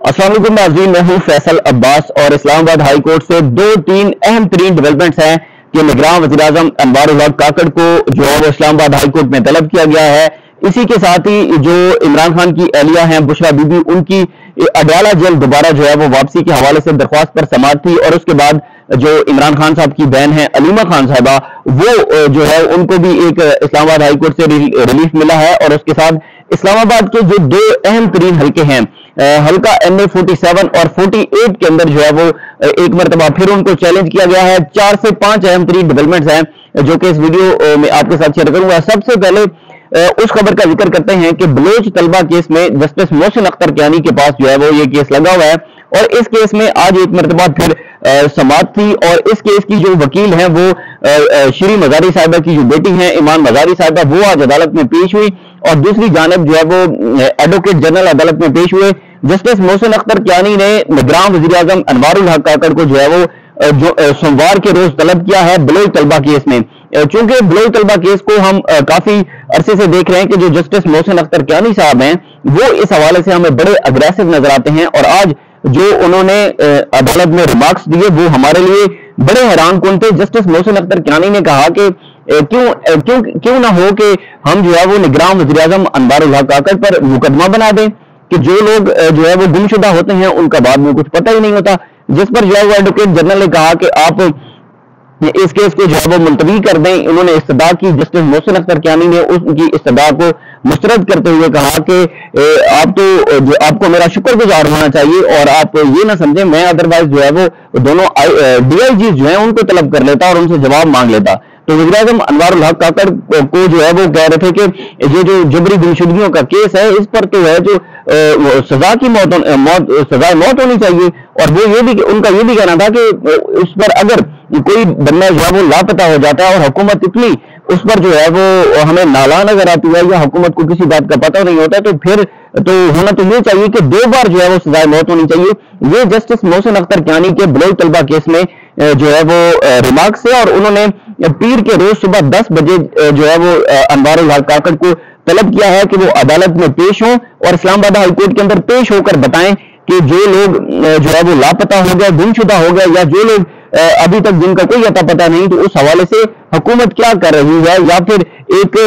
अस्सलाम वालेकुम नाज़रीन, मैं हूं फैसल अब्बास और इस्लामाबाद हाई कोर्ट से दो तीन अहम तरीन डेवलपमेंट्स हैं कि निगरान वज़ीर-ए-आज़म अनवारुल हक काकड़ को जो है वो इस्लामाबाद हाई कोर्ट में तलब किया गया है। इसी के साथ ही जो इमरान खान की एहलिया हैं बुशरा बीबी, उनकी अडयाला जेल दोबारा जो है वो वापसी के हवाले से दरख्वास्त पर समाअत थी और उसके बाद जो इमरान खान साहब की बहन है अलीमा खान साहबा, वो जो है उनको भी एक इस्लामाबाद हाई कोर्ट से रिलीफ मिला है। और उसके साथ इस्लामाबाद के जो दो अहम तरीन हल्के हैं, हल्का NA 47 और 48 के अंदर जो है वो एक मरतबा फिर उनको चैलेंज किया गया है। 4 से 5 अहम तरीन डेवलपमेंट्स हैं जो कि इस वीडियो में आपके साथ शेयर करूंगा। सबसे पहले उस खबर का जिक्र करते हैं कि बलोच तलबा केस में जस्टिस मोहसिन अख्तर कियानी के पास जो है वो ये केस लगा हुआ है और इस केस में आज एक मरतबा फिर समाअत थी। और इस केस की जो वकील हैं वो श्री मजारी साहिबा की जो बेटी हैं ईमान मजारी साहिबा, वो आज अदालत में पेश हुई और दूसरी जानब जो है वो एडवोकेट जनरल अदालत में पेश हुए। जस्टिस मोहसिन अख्तर कियानी ने निगरान वज़ीर-ए-आज़म अनवारुल हक काकड़ को जो है वो जो सोमवार के रोज तलब किया है बलोच तलबा केस में। चूंकि बलोच तलबा केस को हम काफी अरसे से देख रहे हैं कि जो जस्टिस मोहसिन अख्तर कियानी साहब हैं वो इस हवाले से हमें बड़े अग्रेसिव नजर आते हैं और आज जो उन्होंने अदालत में रिमार्क्स दिए वो हमारे लिए बड़े हैरान कुन थे। जस्टिस मोहसिन अख्तर कियानी ने कहा कि क्यों ना हो कि हम जो है वो निगरान वज़ीर-ए-आज़म अनवारुल हक काकड़ पर मुकदमा बना दें कि जो लोग जो है वो गुमशुदा होते हैं उनका बाद में कुछ पता ही नहीं होता। जिस पर जो है वो एडवोकेट जनरल ने कहा कि आप इस केस को जो है वो मुलतवी कर दें। उन्होंने इस्तदा की। जस्टिस मोहसिन अख्तर कियानी ने उनकी इस्तदा को मुस्तरद करते हुए कहा कि आप तो जो आपको मेरा शुक्रगुजार होना चाहिए और आप ये ना समझें मैं अदरवाइज जो है वो दोनों DIG जो है उनको तलब कर लेता और उनसे जवाब मांग लेता। तो वज़ीर-ए-आज़म अनवारुल हक काकड़ को जो है वो कह रहे थे कि ये जो जबरी गुमशुदगियों का केस है इस पर तो है जो सजाए मौत होनी चाहिए। और वो ये भी उनका ये भी कहना था कि उस पर अगर कोई बंदा जो है वो लापता हो जाता है और हुकूमत इतनी उस पर जो है वो हमें नाला नजर आती है या हुकूमत को किसी बात का पता नहीं होता तो फिर तो होना तो ये चाहिए कि 2 बार जो है वो सजाए मौत होनी चाहिए। ये जस्टिस मोहसिन अख्तर कियानी के बलोच तलबा केस में जो है वो रिमार्क्स है और उन्होंने पीर के रोज सुबह 10 बजे जो है वो अनवारुल हक काकड़ को तलब किया है कि वो अदालत में पेश हों और इस्लामाबाद हाई कोर्ट के अंदर पेश होकर बताएं कि जो लोग जो है वो लापता हो गए, गुमशुदा हो गए या जो लोग अभी तक जिनका कोई अता पता नहीं, तो उस हवाले से हुकूमत क्या कर रही है या फिर एक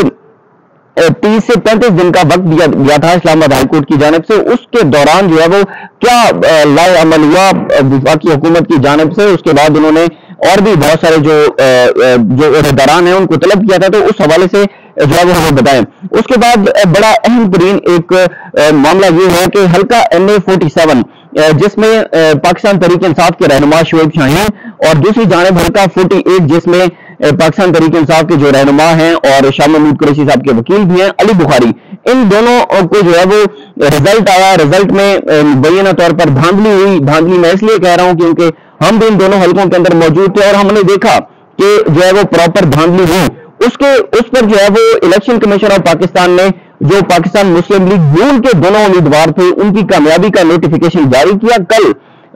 30 से 35 दिन का वक्त दिया गया था इस्लामाबाद हाई कोर्ट की जानिब से, उसके दौरान जो है वो क्या लाए अमल हुआ वफाकी हुकूमत की जानिब से। उसके बाद उन्होंने और भी बहुत सारे जो अहदेदारान हैं उनको तलब किया था, तो उस हवाले से जो है वो हमें बताएं। उसके बाद बड़ा अहम तरीन एक मामला ये है कि हल्का NA 47 जिसमें पाकिस्तान तहरीक इंसाफ के रहनुमा शोएब शाहीन और दूसरी जानिब हल्का 48 जिसमें पाकिस्तान तहरीक इंसाफ के जो रहनुमा हैं और शाह महमूद कुरैशी साहब के वकील भी हैं अली बुखारी, इन दोनों को जो है वो रिजल्ट आया। रिजल्ट में मुबैना तौर पर धांधली हुई। धांधली मैं इसलिए कह रहा हूं क्योंकि हम भी इन दोनों हल्कों के अंदर मौजूद थे और हमने देखा कि जो है वो प्रॉपर धांधली हुई। उस पर जो है वो इलेक्शन कमीशन ऑफ पाकिस्तान ने जो पाकिस्तान मुस्लिम लीग नून के दोनों उम्मीदवार थे उनकी कामयाबी का नोटिफिकेशन जारी किया कल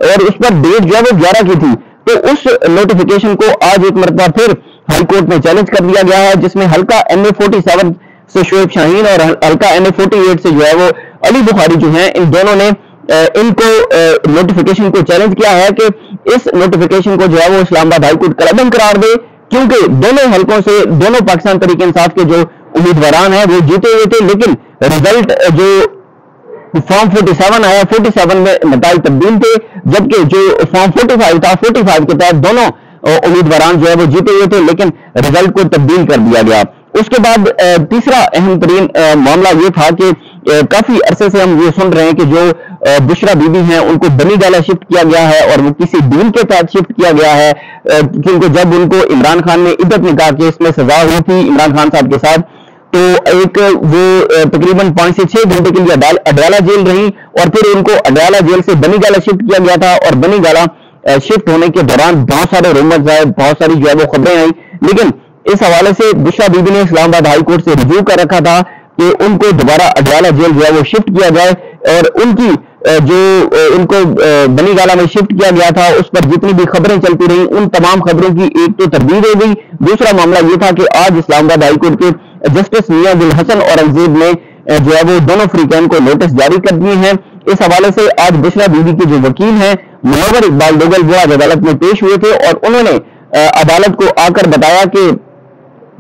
और उस पर डेट जो है वो 11 की थी। तो उस नोटिफिकेशन को आज एक मरतबा फिर हाई कोर्ट में चैलेंज कर दिया गया है, जिसमें हल्का NA 47 से शोएब शाहीन और हल्का NA 48 से जो है वो अली बुखारी जो हैं, इन दोनों ने इनको नोटिफिकेशन को चैलेंज किया है कि इस नोटिफिकेशन को जो है वो इस्लामाबाद हाई कोर्ट कलअदम करार दे, क्योंकि दोनों हल्कों से दोनों पाकिस्तान तहरीक इंसाफ के जो उम्मीदवार हैं वो जीते हुए थे, लेकिन रिजल्ट जो फॉर्म 47 आया 47 में नतीजे तब्दील थे, जबकि जो फॉर्म 45 था 45 के तहत दोनों उम्मीदवार जो है वो जीते हुए थे, लेकिन रिजल्ट को तब्दील कर दिया गया। उसके बाद तीसरा अहम तरीन मामला ये था कि काफी अरसे से हम ये सुन रहे हैं कि जो बुशरा बीबी हैं उनको बनी गाला शिफ्ट किया गया है और वो किसी डील के तहत शिफ्ट किया गया है, क्योंकि जब उनको इमरान खान ने इद्दत निकाह केस में सजा हुई थी इमरान खान साहब के साथ, तो एक वो तकरीबन 5 से 6 घंटे के लिए अडयाला जेल रही और फिर उनको अडयाला जेल से बनी गाला शिफ्ट किया गया था। और बनी गाला शिफ्ट होने के दौरान बहुत सारे रूमर्स आए, बहुत सारी जो है वो खबरें आई, लेकिन इस हवाले से बुशरा बीबी ने इस्लामाबाद हाई कोर्ट से रुजू कर रखा था कि उनको दोबारा अडयाला जेल जो है वो शिफ्ट किया जाए और उनकी जो उनको बनी गाला में शिफ्ट किया गया था उस पर जितनी भी खबरें चलती रही उन तमाम खबरों की एक तो तरदीद हो गई। दूसरा मामला ये था कि आज इस्लामाबाद हाई कोर्ट के जस्टिस मियां गुल हसन औरंगजेब ने जो है वो दोनों फ्रीकैन को नोटिस जारी कर दिए हैं इस हवाले से आज बुशरा बीबी के जो वकील हैं मुनव्वर इकबाल दोगल वो आज अदालत में पेश हुए थे और उन्होंने अदालत को आकर बताया कि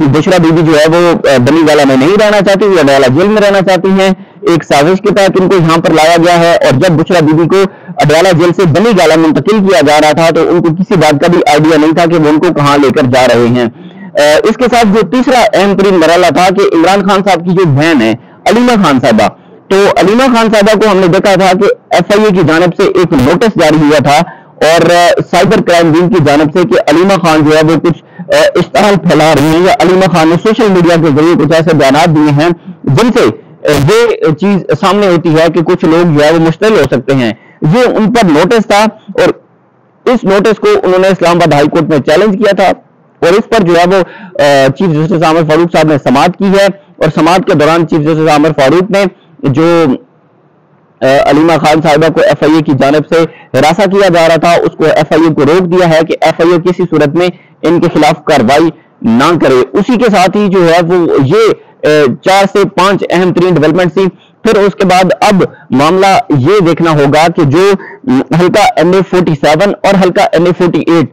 बुशरा बीबी जो है वो बनी गाला में नहीं रहना चाहती, वो अडयाला जेल में रहना चाहती हैं। एक साजिश के तहत इनको यहाँ पर लाया गया है और जब बुशरा बीबी को अडयाला जेल से बनी गाला मुंतकिल किया जा रहा था तो उनको किसी बात का भी आइडिया नहीं था कि वो उनको कहाँ लेकर जा रहे हैं। इसके साथ जो तीसरा अहम तरीन मरहला था कि इमरान खान साहब की जो बहन है अलीमा खान साहबा, तो अलीमा खान साहबा को हमने देखा था कि FIA की जानिब से एक नोटिस जारी हुआ था और साइबर क्राइम विंग की जानिब से कि अलीमा खान जो है वो कुछ इश्तहार फैला रही हैं या अलीमा खान ने सोशल मीडिया के जरिए कुछ ऐसे बयान दिए हैं जिनसे ये चीज सामने होती है कि कुछ लोग जो है वो मुश्तिल हो सकते हैं। ये उन पर नोटिस था और इस नोटिस को उन्होंने इस्लामाबाद हाई कोर्ट में चैलेंज किया था और इस पर जो है वो चीफ जस्टिस आमिर फारूक साहब ने समाअत की है और समाअत के दौरान चीफ जस्टिस आमिर फारूक ने जो अलीमा खान साहिबा को FIA की जानिब से हिरासा किया जा रहा था उसको FIA को रोक दिया है कि FIA किसी सूरत में इनके खिलाफ कार्रवाई ना करे। उसी के साथ ही जो है वो ये 4 से 5 अहम तरीन डेवलपमेंट थी। फिर उसके बाद अब मामला ये देखना होगा कि जो हल्का NA47 और हल्का NA48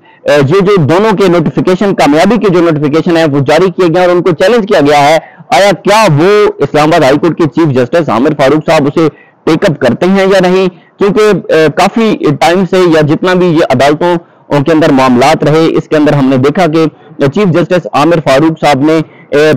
ये जो दोनों के नोटिफिकेशन कामयाबी के जो नोटिफिकेशन है वो जारी किए गए और उनको चैलेंज किया गया है, आया क्या वो इस्लामाबाद हाई कोर्ट के चीफ जस्टिस आमिर फारूक साहब उसे टेकअप करते हैं या नहीं। क्योंकि काफी टाइम से या जितना भी ये अदालतों के अंदर मामलात रहे इसके अंदर हमने देखा कि चीफ जस्टिस आमिर फारूक साहब ने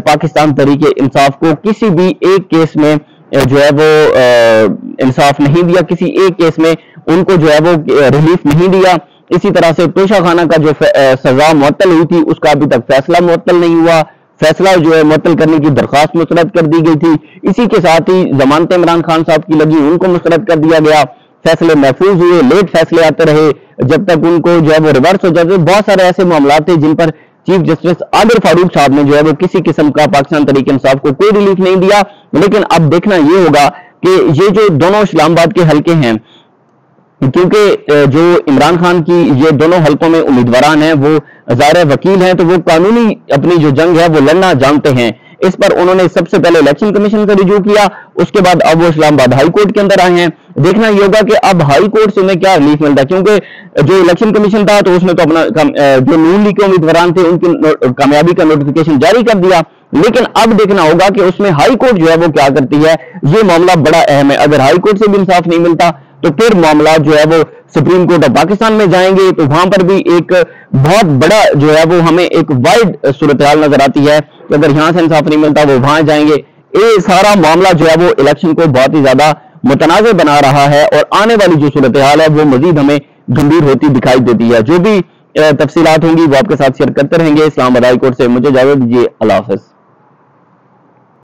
पाकिस्तान तहरीक इंसाफ को किसी भी एक केस में जो है वो इंसाफ नहीं दिया, किसी एक केस में उनको जो है वो रिलीफ नहीं दिया। इसी तरह से तोशा खाना का जो सजा मुअत्तल हुई थी उसका अभी तक फैसला मुअत्तल नहीं हुआ, फैसला जो है मुअत्तल करने की दरखास्त मुस्तरद कर दी गई थी। इसी के साथ ही जमानत इमरान खान साहब की लगी उनको मुस्तरद कर दिया गया, फैसले महफूज हुए, लेट फैसले आते रहे जब तक उनको जो है वो रिवर्स हो जाते। बहुत सारे ऐसे मामला थे जिन पर चीफ जस्टिस आमिर फारूक साहब ने जो है वो किसी किस्म का पाकिस्तान तहरीक इंसाफ को कोई रिलीफ नहीं दिया। लेकिन अब देखना ये होगा कि ये जो दोनों इस्लामाबाद के हल्के हैं, क्योंकि जो इमरान खान की ये दोनों हल्कों में उम्मीदवार हैं वो ज़ाहिर वकील हैं तो वो कानूनी अपनी जो जंग है वो लड़ना जानते हैं। इस पर उन्होंने सबसे पहले इलेक्शन कमीशन का रिव्यू किया, उसके बाद अब वो इस्लामाबाद हाई कोर्ट के अंदर आए हैं। देखना ये होगा कि अब हाई कोर्ट से उन्हें क्या रिलीफ मिलता है, क्योंकि जो इलेक्शन कमीशन था तो उसने तो अपना जो नून लीग के उम्मीदवार थे उनकी कामयाबी का नोटिफिकेशन जारी कर दिया। लेकिन अब देखना होगा कि उसमें हाई कोर्ट जो है वो क्या करती है। ये मामला बड़ा अहम है, अगर हाई कोर्ट से भी इंसाफ नहीं मिलता तो फिर मामला जो है वो सुप्रीम कोर्ट ऑफ पाकिस्तान में जाएंगे, तो वहां पर भी एक बहुत बड़ा जो है वो हमें एक वाइड सूरत हाल नजर आती है कि अगर यहां से इंसाफ नहीं मिलता वो वहां जाएंगे। ये सारा मामला जो है वो इलेक्शन को बहुत ही ज्यादा मुतनाज़ बना रहा है और आने वाली जो सूरत हाल है वो मजीद हमें गंभीर होती दिखाई देती है। जो भी तफसीलात होंगी वो आपके साथ शेयर करते रहेंगे। इस्लामाबाद हाई कोर्ट से मुझे इजाजत दीजिए, अल्लाह हाफ़िज़।